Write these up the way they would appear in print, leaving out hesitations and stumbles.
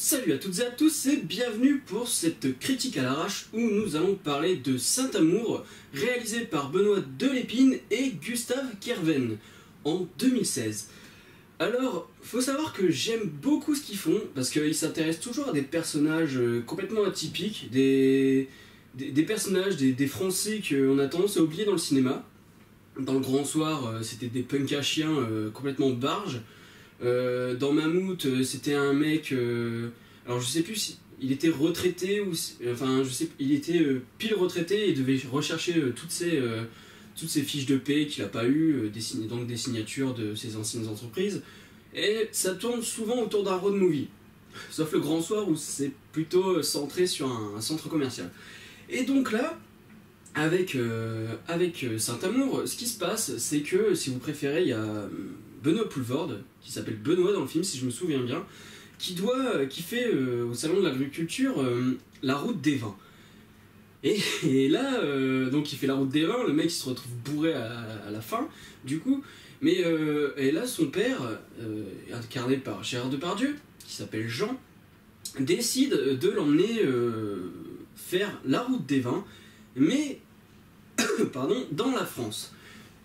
Salut à toutes et à tous et bienvenue pour cette critique à l'arrache où nous allons parler de Saint-Amour, réalisé par Benoît Delépine et Gustave Kerven en 2016. Alors, faut savoir que j'aime beaucoup ce qu'ils font parce qu'ils s'intéressent toujours à des personnages complètement atypiques, des personnages, des Français qu'on a tendance à oublier dans le cinéma. Dans Le Grand Soir, c'était des punks à chiens complètement barges. Dans Mammouth, c'était un mec. Alors je sais plus si il était retraité ou enfin je sais, il était pile retraité et devait rechercher toutes ces fiches de paie qu'il a pas eu, donc des signatures de ses anciennes entreprises. Et ça tourne souvent autour d'un road movie, sauf Le Grand Soir où c'est plutôt centré sur un centre commercial. Et donc là, avec Saint-Amour, ce qui se passe, c'est que si vous préférez, il y a Benoît Poelvoorde, qui s'appelle Benoît dans le film, si je me souviens bien, qui fait au salon de l'agriculture la route des vins. Et là, donc il fait la route des vins, le mec il se retrouve bourré à la fin, du coup. Mais et là, son père, incarné par Gérard Depardieu, qui s'appelle Jean, décide de l'emmener faire la route des vins, mais pardon, dans la France.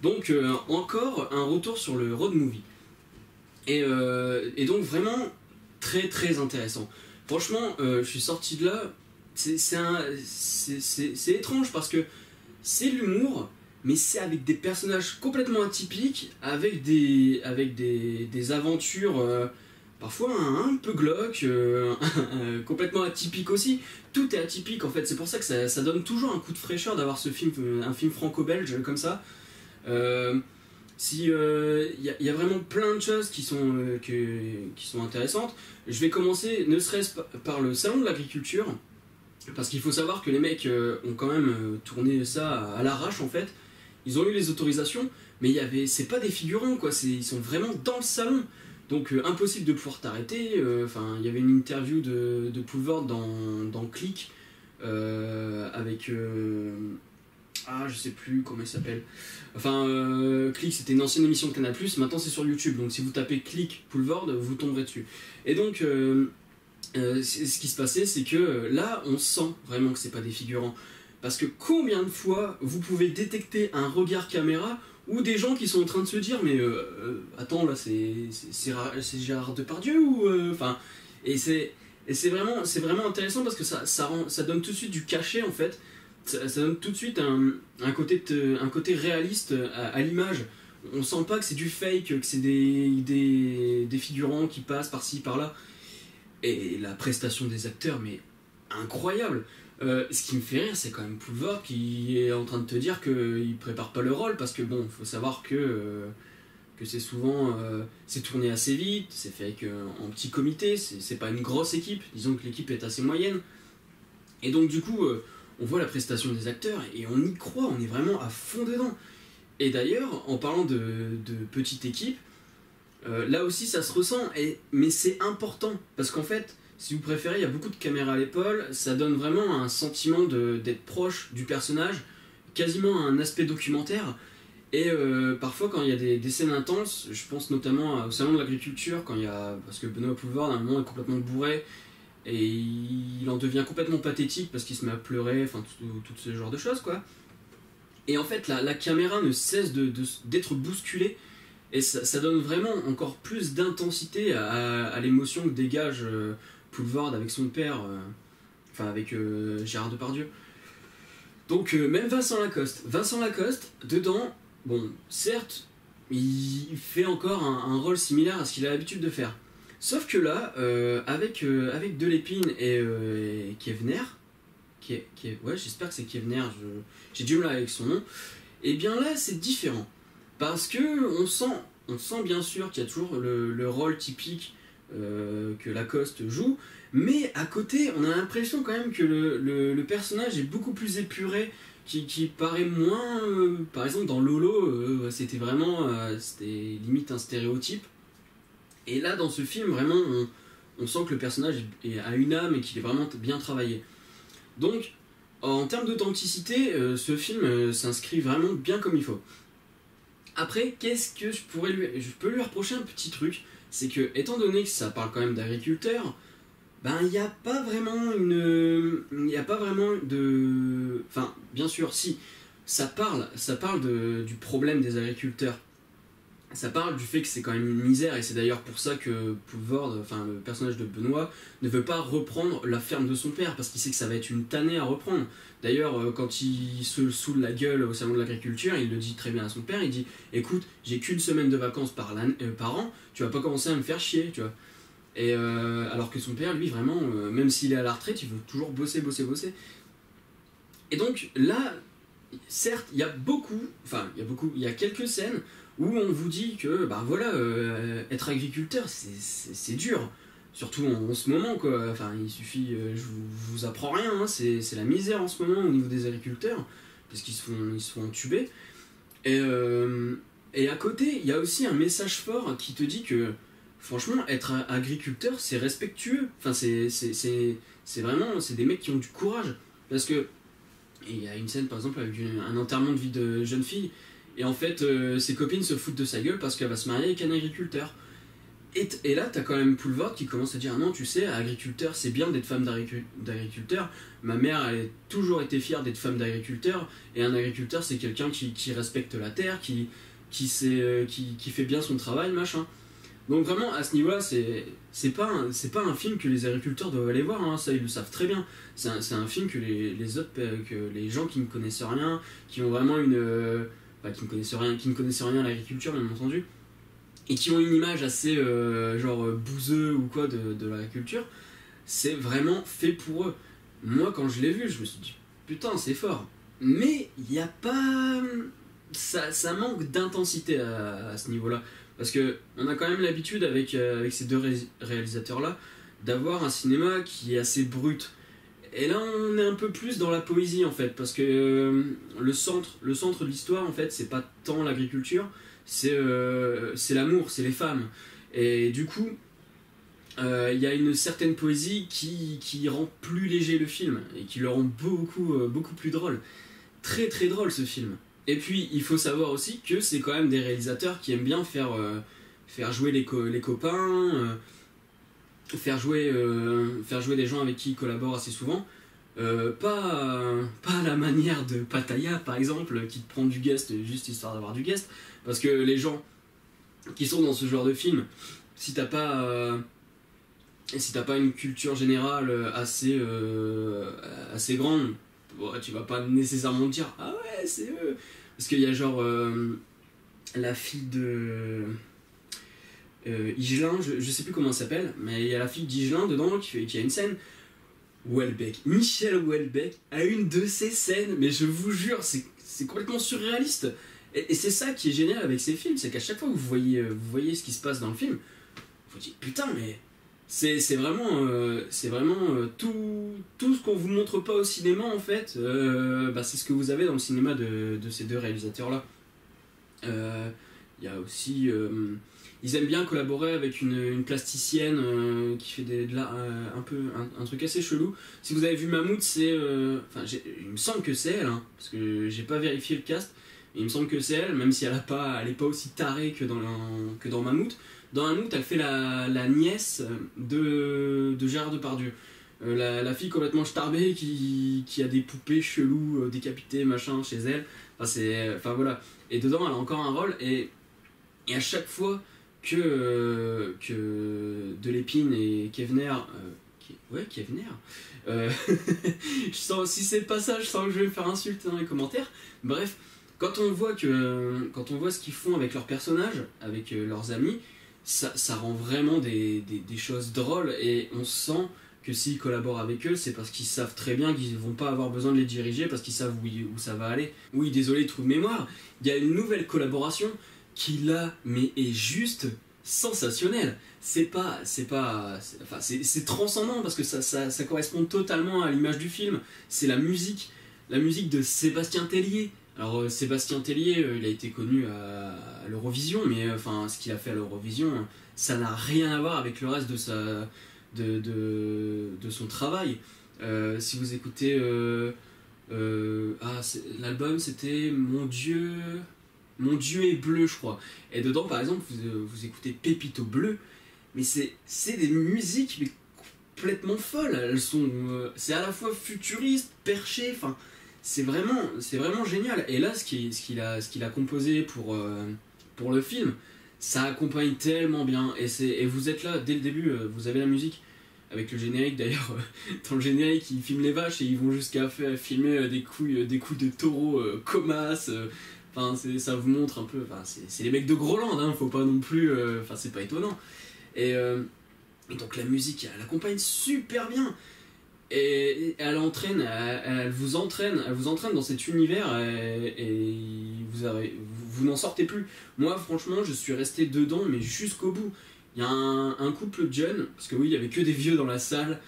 Donc encore un retour sur le road movie. Et donc vraiment très très intéressant. Franchement, je suis sorti de là, c'est étrange parce que c'est l'humour, mais c'est avec des personnages complètement atypiques, avec des aventures parfois un peu glauques, complètement atypiques aussi. Tout est atypique en fait, c'est pour ça que ça donne toujours un coup de fraîcheur d'avoir un film franco-belge comme ça. Y a vraiment plein de choses qui sont intéressantes. Je vais commencer ne serait-ce par le salon de l'agriculture, parce qu'il faut savoir que les mecs ont quand même tourné ça à l'arrache en fait. Ils ont eu les autorisations, mais c'est pas des figurants quoi, ils sont vraiment dans le salon. Donc impossible de pouvoir t'arrêter. Il y avait une interview de Poelvoorde dans Click avec je sais plus comment il s'appelle. Click, c'était une ancienne émission de Canal+, maintenant c'est sur YouTube, donc si vous tapez Click Poelvoorde, vous tomberez dessus. Et donc, ce qui se passait, c'est que là, on sent vraiment que c'est pas des figurants. Parce que combien de fois vous pouvez détecter un regard caméra ou des gens qui sont en train de se dire mais attends là c'est Gérard Depardieu ou et c'est vraiment intéressant parce que ça donne tout de suite du cachet en fait. Ça donne tout de suite un côté réaliste à l'image. On sent pas que c'est du fake, que c'est des figurants qui passent par-ci, par-là. Et la prestation des acteurs, mais incroyable. Ce qui me fait rire, c'est quand même Poelvoorde qui est en train de te dire qu'il prépare pas le rôle, parce que bon, faut savoir que c'est souvent... c'est tourné assez vite, c'est fait en petit comité, c'est pas une grosse équipe. Disons que l'équipe est assez moyenne. Et donc du coup... on voit la prestation des acteurs et on y croit, on est vraiment à fond dedans. Et d'ailleurs, en parlant de petite équipe, là aussi ça se ressent, mais c'est important, parce qu'en fait, si vous préférez, il y a beaucoup de caméras à l'épaule, ça donne vraiment un sentiment d'être proche du personnage, quasiment un aspect documentaire. Et parfois quand il y a des scènes intenses, je pense notamment au salon de l'agriculture, parce que Benoît Poelvoorde à un moment est complètement bourré, et il en devient complètement pathétique parce qu'il se met à pleurer, tout ce genre de choses quoi. Et en fait la caméra ne cesse d'être bousculée et ça donne vraiment encore plus d'intensité à l'émotion que dégage Poelvoorde avec son père, avec Gérard Depardieu. Donc même Vincent Lacoste dedans, bon certes il fait encore un rôle similaire à ce qu'il a l'habitude de faire. Sauf que là, avec Delépine et Kevner, ouais, j'espère que c'est Kevner, j'ai du mal avec son nom, et bien là c'est différent. Parce que on sent bien sûr qu'il y a toujours le rôle typique que Lacoste joue, mais à côté on a l'impression quand même que le personnage est beaucoup plus épuré, qui paraît moins... par exemple dans Lolo, c'était limite un stéréotype. Et là, dans ce film, vraiment, on sent que le personnage a une âme et qu'il est vraiment bien travaillé. Donc, en termes d'authenticité, ce film s'inscrit vraiment bien comme il faut. Après, qu'est-ce que je peux lui reprocher un petit truc, c'est que, étant donné que ça parle quand même d'agriculteurs, Ben, il n'y a pas vraiment une... Il n'y a pas vraiment de... Enfin, bien sûr, si, ça parle du problème des agriculteurs. Ça parle du fait que c'est quand même une misère, et c'est d'ailleurs pour ça que Poulvord, enfin le personnage de Benoît, ne veut pas reprendre la ferme de son père, parce qu'il sait que ça va être une tannée à reprendre. D'ailleurs, quand il se saoule la gueule au salon de l'agriculture, il le dit très bien à son père, il dit écoute, j'ai qu'une semaine de vacances par an, tu vas pas commencer à me faire chier, tu vois. Et alors que son père, lui, vraiment, même s'il est à la retraite, il veut toujours bosser, bosser, bosser. Et donc là, certes, il y a quelques scènes où on vous dit que, bah voilà, être agriculteur, c'est dur. Surtout en ce moment, quoi. Enfin, il suffit, je vous apprends rien, hein, c'est la misère en ce moment au niveau des agriculteurs, parce qu'ils se font entuber. Et, et à côté, il y a aussi un message fort qui te dit que, franchement, être agriculteur, c'est respectueux. Enfin, c'est vraiment, c'est des mecs qui ont du courage. Parce que, et il y a une scène par exemple avec un enterrement de vie de jeune fille, et en fait ses copines se foutent de sa gueule parce qu'elle va se marier avec un agriculteur. Et là t'as quand même Poulvord qui commence à dire non, tu sais, agriculteur c'est bien d'être femme d'agriculteur. Ma mère elle a toujours été fière d'être femme d'agriculteur, et un agriculteur c'est quelqu'un qui respecte la terre, qui fait bien son travail, machin. Donc vraiment, à ce niveau-là, c'est pas un film que les agriculteurs doivent aller voir, hein, ça ils le savent très bien. C'est un film que que les gens qui ne connaissent rien, qui ont vraiment qui ne connaissent rien à l'agriculture, bien entendu, et qui ont une image assez genre bouseux ou quoi de l'agriculture, c'est vraiment fait pour eux. Moi, quand je l'ai vu, je me suis dit, putain, c'est fort. Mais il n'y a pas... Ça manque d'intensité à ce niveau-là. Parce que on a quand même l'habitude avec ces deux réalisateurs-là d'avoir un cinéma qui est assez brut. Et là, on est un peu plus dans la poésie en fait, parce que le centre de l'histoire en fait, c'est pas tant l'agriculture, c'est l'amour, c'est les femmes. Et du coup, il y a une certaine poésie qui rend plus léger le film et qui le rend beaucoup plus drôle. Très très drôle ce film. Et puis, il faut savoir aussi que c'est quand même des réalisateurs qui aiment bien faire jouer les copains, faire jouer des gens avec qui ils collaborent assez souvent. Pas à la manière de Pattaya, par exemple, qui te prend du guest juste histoire d'avoir du guest. Parce que les gens qui sont dans ce genre de film, si t'as pas une culture générale assez grande, bon, tu vas pas nécessairement te dire ah ouais c'est eux, parce qu'il y a genre la fille de Higelin, je sais plus comment elle s'appelle, mais il y a la fille d'Higelin dedans qui a une scène. Michel Houellebecq a une de ces scènes, mais je vous jure c'est complètement surréaliste, et c'est ça qui est génial avec ces films, c'est qu'à chaque fois que vous voyez ce qui se passe dans le film, vous dites putain mais c'est vraiment tout ce qu'on vous montre pas au cinéma en fait, c'est ce que vous avez dans le cinéma de ces deux réalisateurs là. Il y a aussi ils aiment bien collaborer avec une plasticienne qui fait un truc assez chelou. Si vous avez vu Mammouth, il me semble que c'est elle, hein, parce que j'ai pas vérifié le cast, mais il me semble que c'est elle, même si elle est pas aussi tarée que dans Mammouth. Dans Mammouth, elle fait la nièce de Gérard Depardieu. La fille complètement starbée qui a des poupées cheloues décapitées machin chez elle. Enfin voilà. Et dedans, elle a encore un rôle, et à chaque fois que Delépine et Kevener, Kevener, je sens, si c'est pas ça, je sens que je vais me faire insulter dans les commentaires. Bref, quand on voit ce qu'ils font avec leurs personnages, avec leurs amis, ça rend vraiment des choses drôles, et on sent que s'ils collaborent avec eux, c'est parce qu'ils savent très bien qu'ils vont pas avoir besoin de les diriger, parce qu'ils savent où ça va aller. Oui, désolé, trou de mémoire, il y a une nouvelle collaboration qui là, mais est juste sensationnelle. C'est transcendant, parce que ça correspond totalement à l'image du film. C'est la musique de Sébastien Tellier. Alors Sébastien Tellier, il a été connu à l'Eurovision, mais ce qu'il a fait à l'Eurovision, ça n'a rien à voir avec le reste de son travail. Si vous écoutez l'album, c'était Mon Dieu est bleu, je crois, et dedans par exemple vous écoutez Pépito Bleu, mais c'est des musiques mais complètement folles. C'est à la fois futuriste, perché, enfin, c'est vraiment génial. Et là, ce qu'il a composé pour le film, ça accompagne tellement bien. Et vous êtes là dès le début, vous avez la musique avec le générique d'ailleurs. Dans le générique, ils filment les vaches et ils vont jusqu'à filmer des coups de taureau comasses. Enfin, ça vous montre un peu. Enfin, c'est les mecs de Groland, hein, faut pas non plus. Enfin, c'est pas étonnant. Et donc la musique, elle accompagne super bien. Et elle vous entraîne dans cet univers et vous n'en sortez plus. Moi, franchement, je suis resté dedans, mais jusqu'au bout. Il y a un couple de jeunes, parce que oui, il y avait que des vieux dans la salle.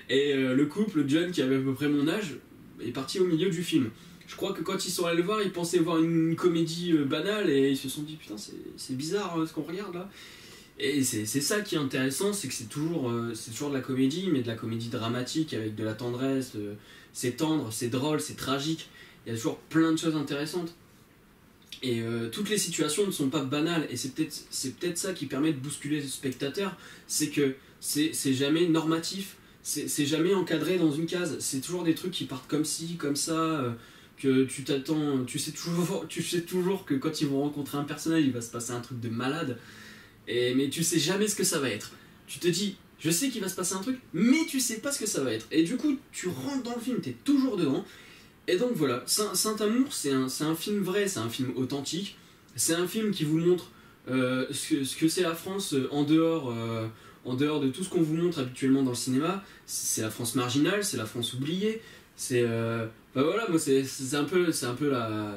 Et le couple de jeunes qui avait à peu près mon âge est parti au milieu du film. Je crois que quand ils sont allés le voir, ils pensaient voir une comédie banale et ils se sont dit putain, c'est bizarre ce qu'on regarde là. Et c'est ça qui est intéressant, c'est que c'est toujours de la comédie, mais de la comédie dramatique avec de la tendresse. C'est tendre, c'est drôle, c'est tragique. Il y a toujours plein de choses intéressantes. Et toutes les situations ne sont pas banales. Et c'est peut-être ça qui permet de bousculer le spectateur. C'est que c'est jamais normatif, c'est jamais encadré dans une case. C'est toujours des trucs qui partent comme ci, comme ça. Que tu t'attends, tu sais toujours que quand ils vont rencontrer un personnage, il va se passer un truc de malade. Mais tu sais jamais ce que ça va être. Tu te dis, je sais qu'il va se passer un truc, mais tu sais pas ce que ça va être. Et du coup, tu rentres dans le film, t'es toujours dedans. Et donc voilà, Saint-Amour, c'est un film vrai, c'est un film authentique. C'est un film qui vous montre ce que c'est la France en dehors de tout ce qu'on vous montre habituellement dans le cinéma. C'est la France marginale, c'est la France oubliée. Bah voilà, moi c'est un peu la...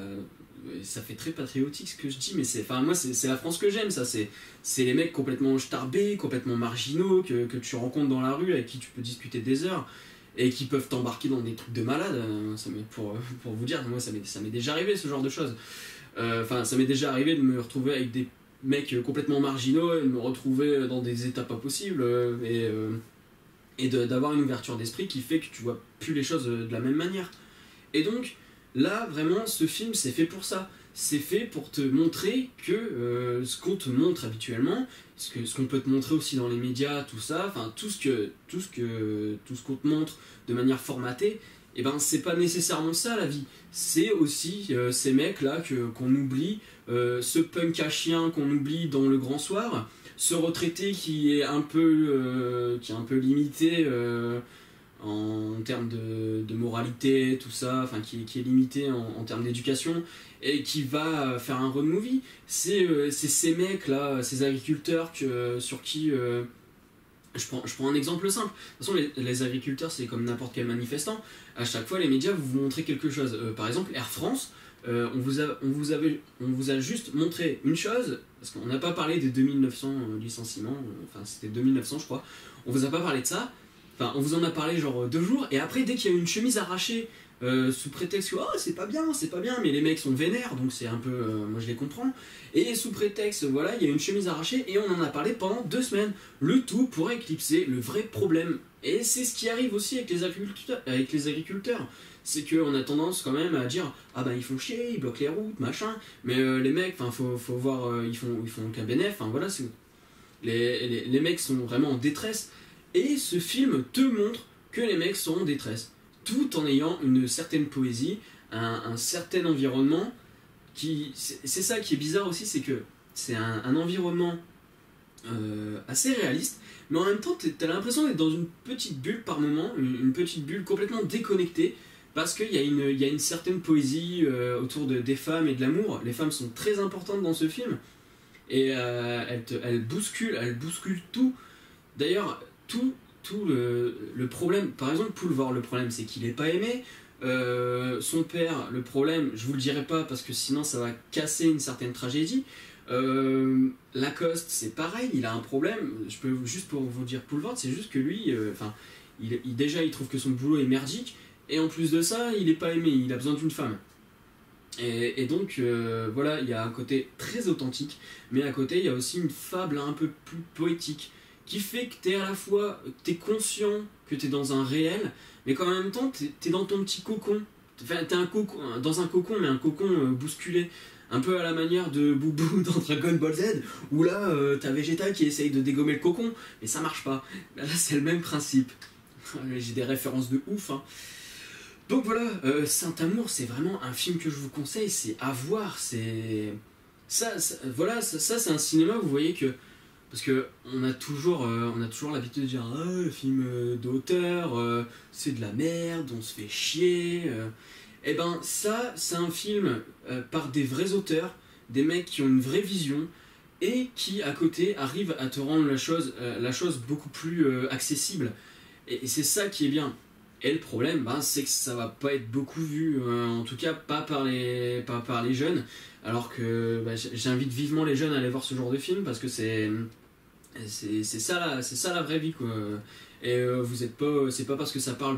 Ça fait très patriotique ce que je dis, mais moi c'est la France que j'aime, ça. C'est les mecs complètement starbés, complètement marginaux, que tu rencontres dans la rue, avec qui tu peux discuter des heures, et qui peuvent t'embarquer dans des trucs de malade. Pour vous dire, moi ça m'est déjà arrivé ce genre de choses. Ça m'est déjà arrivé de me retrouver avec des mecs complètement marginaux, et de me retrouver dans des états pas possibles, et d'avoir une ouverture d'esprit qui fait que tu vois plus les choses de la même manière. Et donc, là, vraiment, ce film, c'est fait pour ça. C'est fait pour te montrer que ce qu'on te montre habituellement, ce qu'on peut te montrer aussi dans les médias, tout ça, enfin, tout ce qu'on te montre de manière formatée, et ben, c'est pas nécessairement ça, la vie. C'est aussi ces mecs-là qu'on oublie, ce punk à chien qu'on oublie dans Le Grand Soir, ce retraité qui est un peu limité en termes de moralité, tout ça, enfin qui est limité en termes d'éducation, et qui va faire un road movie. C'est ces mecs là, ces agriculteurs sur qui je prends un exemple simple. De toute façon, les agriculteurs, c'est comme n'importe quel manifestant. À chaque fois, les médias vous montrent quelque chose. Par exemple, Air France, on vous a juste montré une chose, parce qu'on n'a pas parlé des 2900 licenciements, enfin c'était 2900 je crois, on vous a pas parlé de ça. Enfin, on vous en a parlé genre 2 jours, et après, dès qu'il y a une chemise arrachée, sous prétexte que oh, c'est pas bien, mais les mecs sont vénères, donc c'est un peu. Moi je les comprends. Et sous prétexte, voilà, il y a une chemise arrachée, et on en a parlé pendant 2 semaines. Le tout pour éclipser le vrai problème. Et c'est ce qui arrive aussi avec les agriculteurs. C'est qu'on a tendance quand même à dire ah ben ils font chier, ils bloquent les routes, machin. Mais les mecs, faut voir, ils font qu'un bénéf, enfin voilà, les mecs sont vraiment en détresse. Et ce film te montre que les mecs sont en détresse, tout en ayant une certaine poésie, un certain environnement. C'est ça qui est bizarre aussi, c'est que c'est un environnement assez réaliste, mais en même temps t'as l'impression d'être dans une petite bulle par moment, une petite bulle complètement déconnectée, parce qu'il y a une certaine poésie autour des femmes et de l'amour. Les femmes sont très importantes dans ce film, et elles bousculent tout. D'ailleurs, tout le problème, par exemple Poulvord, le problème c'est qu'il n'est pas aimé. Son père, le problème, je vous le dirai pas parce que sinon ça va casser une certaine tragédie. Lacoste, c'est pareil, il a un problème. Je peux juste pour vous dire Poulvord, c'est juste que lui, déjà il trouve que son boulot est merdique, et en plus de ça, il est pas aimé, il a besoin d'une femme. Et donc voilà, il y a un côté très authentique, mais à côté il y a aussi une fable un peu plus poétique, qui fait que t'es à la fois, t'es conscient que t'es dans un réel, mais qu'en même temps t'es dans ton petit cocon. Enfin, t'es dans un cocon, mais un cocon bousculé, Un peu à la manière de Boubou dans Dragon Ball Z, où là, t'as Vegeta qui essaye de dégommer le cocon, mais ça marche pas. Là, c'est le même principe. J'ai des références de ouf, hein. Donc voilà, Saint-Amour, c'est vraiment un film que je vous conseille, c'est à voir, c'est... voilà, ça c'est un cinéma, vous voyez que... Parce que on a toujours l'habitude de dire « Ah, film d'auteur, c'est de la merde, on se fait chier... Eh ben ça, c'est un film par des vrais auteurs, des mecs qui ont une vraie vision, et qui, à côté, arrivent à te rendre la chose beaucoup plus accessible. Et c'est ça qui est bien. Et le problème, c'est que ça va pas être beaucoup vu, en tout cas pas par les jeunes, alors que j'invite vivement les jeunes à aller voir ce genre de film, parce que c'est ça la vraie vie, quoi. Et c'est pas parce que ça parle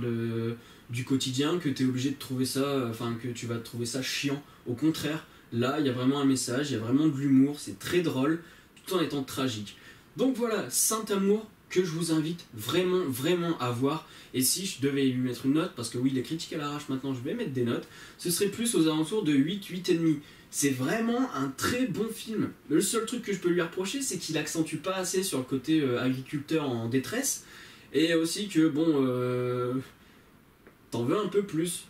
du quotidien que t'es obligé de trouver ça, que tu vas trouver ça chiant. Au contraire, là il y a vraiment un message, il y a vraiment de l'humour, c'est très drôle, tout en étant tragique. Donc voilà, Saint-Amour, que je vous invite vraiment, vraiment à voir. Et si je devais lui mettre une note, parce que oui, les critiques à l'arrache maintenant, je vais mettre des notes, ce serait plus aux alentours de 8, 8,5. C'est vraiment un très bon film. Le seul truc que je peux lui reprocher, c'est qu'il accentue pas assez sur le côté agriculteur en détresse, et aussi que, t'en veux un peu plus.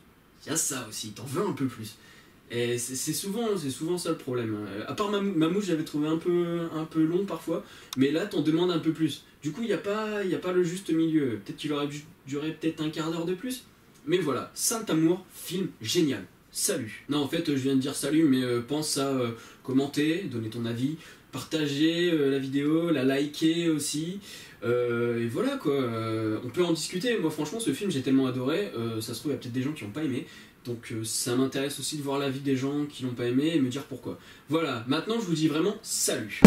Il y a ça aussi, t'en veux un peu plus. Et c'est souvent ça le problème. À part Mamouche, j'avais trouvé un peu long parfois, mais là t'en demandes un peu plus. Du coup, il n'y a pas le juste milieu. Peut-être qu'il aurait dû durer peut-être un quart d'heure de plus. Mais voilà, Saint-Amour, film génial. Salut. Non, en fait, je viens de dire salut, mais pense à commenter, donner ton avis, partager la vidéo, la liker aussi. Et voilà quoi, on peut en discuter. Moi, franchement, ce film, j'ai tellement adoré. Ça se trouve, il y a peut-être des gens qui n'ont pas aimé. Donc ça m'intéresse aussi de voir l'avis des gens qui n'ont pas aimé et me dire pourquoi. Voilà, maintenant je vous dis vraiment salut.